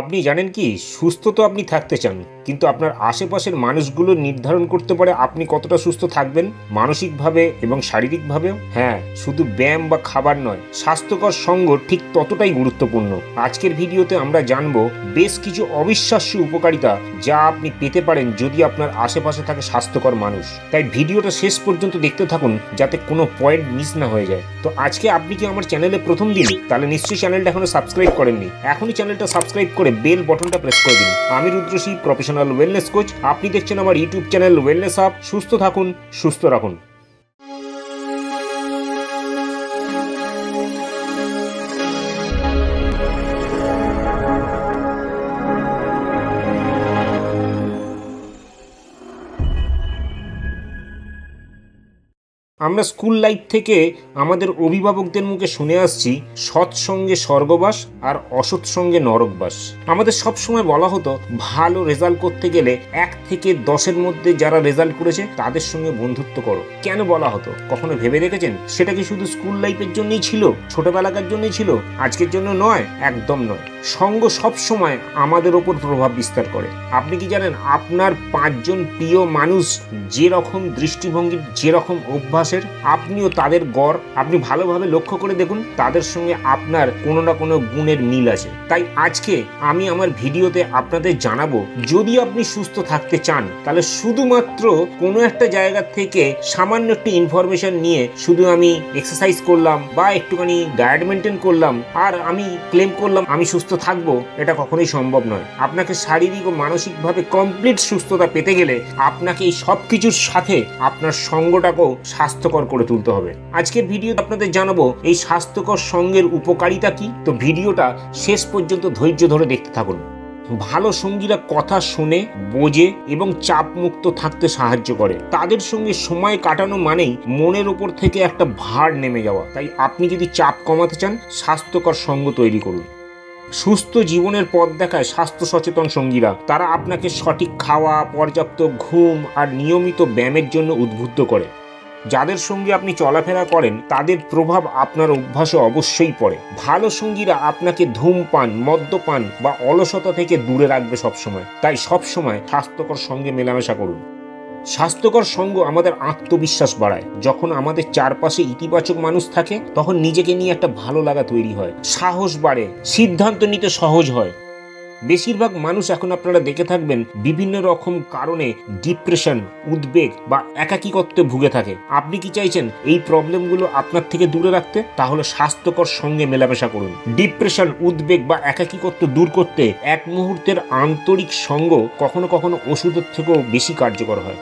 আপনি জানেন কি, সুস্থ তো আপনি থাকতে চান, কিন্তু আপনার আশেপাশের মানুষগুলো নির্ধারণ করতে পারে আপনি কতটা সুস্থ থাকবেন, মানসিকভাবে এবং শারীরিকভাবেও। হ্যাঁ, শুধু ব্যায়াম বা খাবার নয়, স্বাস্থ্যকর সঙ্গ ঠিক ততটাই গুরুত্বপূর্ণ। আজকের ভিডিওতে আমরা জানব বেশ কিছু অবিশ্বাস্য উপকারিতা যা আপনি পেতে পারেন যদি আপনার আশেপাশে থাকে স্বাস্থ্যকর মানুষ। তাই ভিডিওটা শেষ পর্যন্ত দেখতে থাকুন যাতে কোনো পয়েন্ট মিস না হয়ে যায়। তো আজকে আপনি কি আমার চ্যানেলে প্রথম দিন, তাহলে নিশ্চয়ই চ্যানেলটা এখনো সাবস্ক্রাইব করেননি। এখনই চ্যানেলটা সাবস্ক্রাইব করে বেল বাটনটা প্রেস করে দিন। আমি রুদ্রশ্রী, প্রফেশনাল ওয়েলনেস কোচ। আপনি দেখছেন আমার ইউটিউব চ্যানেল ওয়েলনেস হাব। সুস্থ থাকুন, সুস্থ রাখুন। আমরা স্কুল লাইফ থেকে আমাদের অভিভাবকদের মুখে শুনে আসছি সৎসঙ্গে স্বর্গবাস আর অসৎ সঙ্গে নরকবাস। আমাদের সব সময় বলা হতো ভালো রেজাল্ট করতে গেলে 1 থেকে 10-এর মধ্যে যারা রেজাল্ট করেছে তাদের সঙ্গে বন্ধুত্ব করো। কেন বলা হতো কখনো ভেবে দেখেছেন? সেটা কি শুধু স্কুল লাইফের জন্যই ছিল, ছোটবেলাকার জন্যই ছিল, আজকের জন্য নয়? একদম নয়। সঙ্গ সব সময় আমাদের ওপর প্রভাব বিস্তার করে। আপনি কি জানেন আপনার 5 জন প্রিয় মানুষ যেরকম দৃষ্টিভঙ্গির, যেরকম অভ্যাসের, আপনিও তাদের গড়। আপনি ভালোভাবে লক্ষ্য করে দেখুন, তাদের সঙ্গে আপনার কোনো না কোনো গুণের মিল আছে। তাই আজকে আমি আমার ভিডিওতে আপনাদের জানাবো, যদি আপনি সুস্থ থাকতে চান তাহলে শুধুমাত্র কোনো একটা জায়গা থেকে সামান্য একটু ইনফরমেশন নিয়ে শুধু আমি এক্সারসাইজ করলাম বা একটুখানি ডায়েট মেনটেন করলাম আর আমি ক্লেম করলাম আমি সুস্থ থাকবো, এটা কখনোই সম্ভব নয়। আপনাকে শারীরিক ও মানসিকভাবে কমপ্লিট সুস্থতা পেতে গেলে আপনাকে এই সব কিছুর সাথে আপনার সঙ্গটাকেও স্বাস্থ্যকর করে তুলতে হবে। আজকের ভিডিও আপনাদের জানাবো এই স্বাস্থ্যকর সঙ্গের উপকারিতা কি। তো ভিডিওটা শেষ পর্যন্ত ধৈর্য ধরে দেখতে থাকুন। ভালো সঙ্গীরা কথা শুনে, বোঝে এবং চাপ মুক্ত থাকতে সাহায্য করে। তাদের সঙ্গে সময় কাটানো মানেই মনের উপর থেকে একটা ভার নেমে যাওয়া। তাই আপনি যদি চাপ কমাতে চান, স্বাস্থ্যকর সঙ্গ তৈরি করুন। সুস্থ জীবনের পথ দেখায় স্বাস্থ্য সচেতন সঙ্গীরা। তারা আপনাকে সঠিক খাওয়া, পর্যাপ্ত ঘুম আর নিয়মিত ব্যায়ামের জন্য উদ্বুদ্ধ করে। যাদের সঙ্গে আপনি চলাফেরা করেন তাদের প্রভাব আপনার অভ্যাসে অবশ্যই পড়ে। ভালো সঙ্গীরা আপনাকে ধূমপান, মদ্যপান বা অলসতা থেকে দূরে রাখবে সবসময়। তাই সবসময় স্বাস্থ্যকর সঙ্গে মেলামেশা করুন। স্বাস্থ্যকর সঙ্গ আমাদের আত্মবিশ্বাস বাড়ায়। যখন আমাদের চারপাশে ইতিবাচক মানুষ থাকে তখন নিজেকে নিয়ে একটা ভালো লাগা তৈরি হয়, সাহস বাড়ে, সিদ্ধান্ত নিতে সহজ হয়। বেশিরভাগ মানুষ এখন আপনারা দেখে থাকবেন বিভিন্ন রকম কারণে ডিপ্রেশন, উদ্বেগ বা একাকিত্বে ভুগে থাকে। আপনি কি চাইছেন এই প্রবলেমগুলো আপনার থেকে দূরে রাখতে? তাহলে স্বাস্থ্যকর সঙ্গে মেলামেশা করুন। ডিপ্রেশন, উদ্বেগ বা একাকিত্ব দূর করতে এক মুহূর্তের আন্তরিক সঙ্গ কখনো কখনো ওষুধের থেকেও বেশি কার্যকর হয়।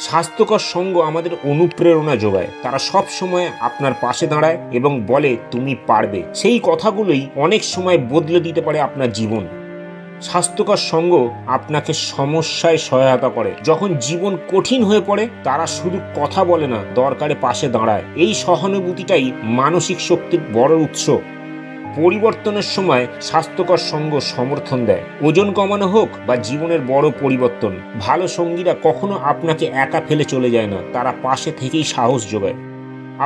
স্বাস্থ্যকর সঙ্গ আমাদের অনুপ্রেরণা যোগায়। তারা সব সময় আপনার পাশে দাঁড়ায় এবং বলে তুমি পারবে। সেই কথাগুলোই অনেক সময় বদলে দিতে পারে আপনার জীবন। স্বাস্থ্যকর সঙ্গ আপনাকে সমস্যায় সহায়তা করে। যখন জীবন কঠিন হয়ে পড়ে তারা শুধু কথা বলে না, দরকারে পাশে দাঁড়ায়। এই সহানুভূতিটাই মানসিক শক্তির বড় উৎস। পরিবর্তনের সময় স্বাস্থ্যকর সঙ্গ সমর্থন দেয়। ওজন কমানো হোক বা জীবনের বড় পরিবর্তন, ভালো সঙ্গীরা কখনো আপনাকে একা ফেলে চলে যায় না, তারা পাশে থেকেই সাহস যোগায়।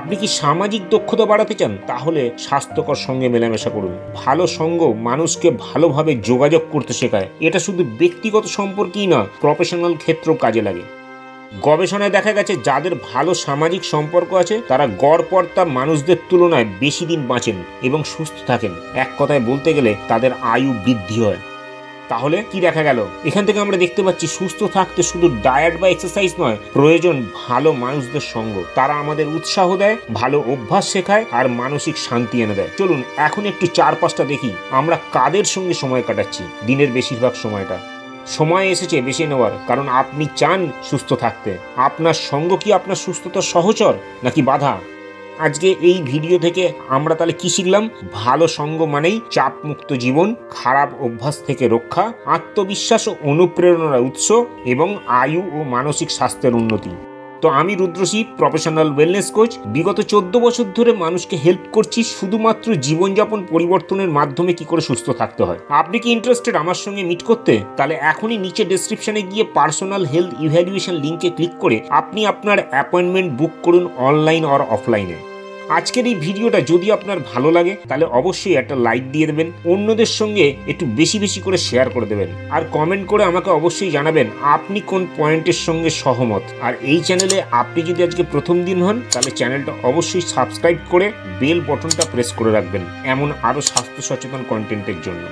আপনি কি সামাজিক দক্ষতা বাড়াতে চান? তাহলে স্বাস্থ্যকর সঙ্গে মেলামেশা করুন। ভালো সঙ্গ মানুষকে ভালোভাবে যোগাযোগ করতে শেখায়। এটা শুধু ব্যক্তিগত সম্পর্কই না, প্রফেশনাল ক্ষেত্রেও কাজে লাগে। গবেষণায় দেখা গেছে যাদের ভালো সামাজিক সম্পর্ক আছে তারা গড়পড়তা মানুষদের তুলনায় বেশি দিন বাঁচেন এবং সুস্থ থাকেন। এক কথায় বলতে গেলে তাদের আয়ু বৃদ্ধি হয়। তাহলে কি দেখা গেল? এখান থেকে আমরা দেখতে পাচ্ছি সুস্থ থাকতে শুধু ডায়েট বা এক্সারসাইজ নয়, প্রয়োজন ভালো মানুষদের সঙ্গ। তারা আমাদের উৎসাহ দেয়, ভালো অভ্যাস শেখায় আর মানসিক শান্তি এনে দেয়। চলুন এখন একটু চারপাশটা দেখি আমরা কাদের সঙ্গে সময় কাটাচ্ছি দিনের বেশিরভাগ সময়টা। সময় এসেছে বেছে নেওয়ার, কারণ আপনি চান সুস্থ থাকতে। আপনার সঙ্গ কি আপনার সুস্থতার সহচর নাকি বাধা? আজকে এই ভিডিও থেকে আমরা তাহলে কি শিখলাম? ভালো সঙ্গ মানেই চাপ মুক্ত জীবন, খারাপ অভ্যাস থেকে রক্ষা, আত্মবিশ্বাস ও অনুপ্রেরণার উৎস এবং আয়ু ও মানসিক স্বাস্থ্যের উন্নতি। তো আমি রুদ্রশ্রী, প্রফেশনাল ওয়েলনেস কোচ। বিগত 14 বছর ধরে মানুষকে হেল্প করছি শুধুমাত্র জীবনযাপন পরিবর্তনের মাধ্যমে কি করে সুস্থ থাকতে হয়। আপনি কি ইন্টারেস্টেড আমার সঙ্গে মিট করতে? তাহলে এখনই নিচে ডেসক্রিপশনে গিয়ে পার্সোনাল হেলথ ইভ্যালুয়েশন লিঙ্কে ক্লিক করে আপনি আপনার অ্যাপয়েন্টমেন্ট বুক করুন, অনলাইন অর অফলাইনে। আজকের এই ভিডিওটা যদি আপনার ভালো লাগে তাহলে অবশ্যই একটা লাইক দিয়ে দেবেন, অন্যদের সঙ্গে একটু বেশি বেশি করে শেয়ার করে দেবেন, আর কমেন্ট করে আমাকে অবশ্যই জানাবেন আপনি কোন পয়েন্টের সঙ্গে সহমত। আর এই চ্যানেলে আপনি যদি আজকে প্রথম দিন হন তাহলে চ্যানেলটা অবশ্যই সাবস্ক্রাইব করে বেল বটনটা প্রেস করে রাখবেন এমন আরো স্বাস্থ্য সচেতন কন্টেন্টের জন্য।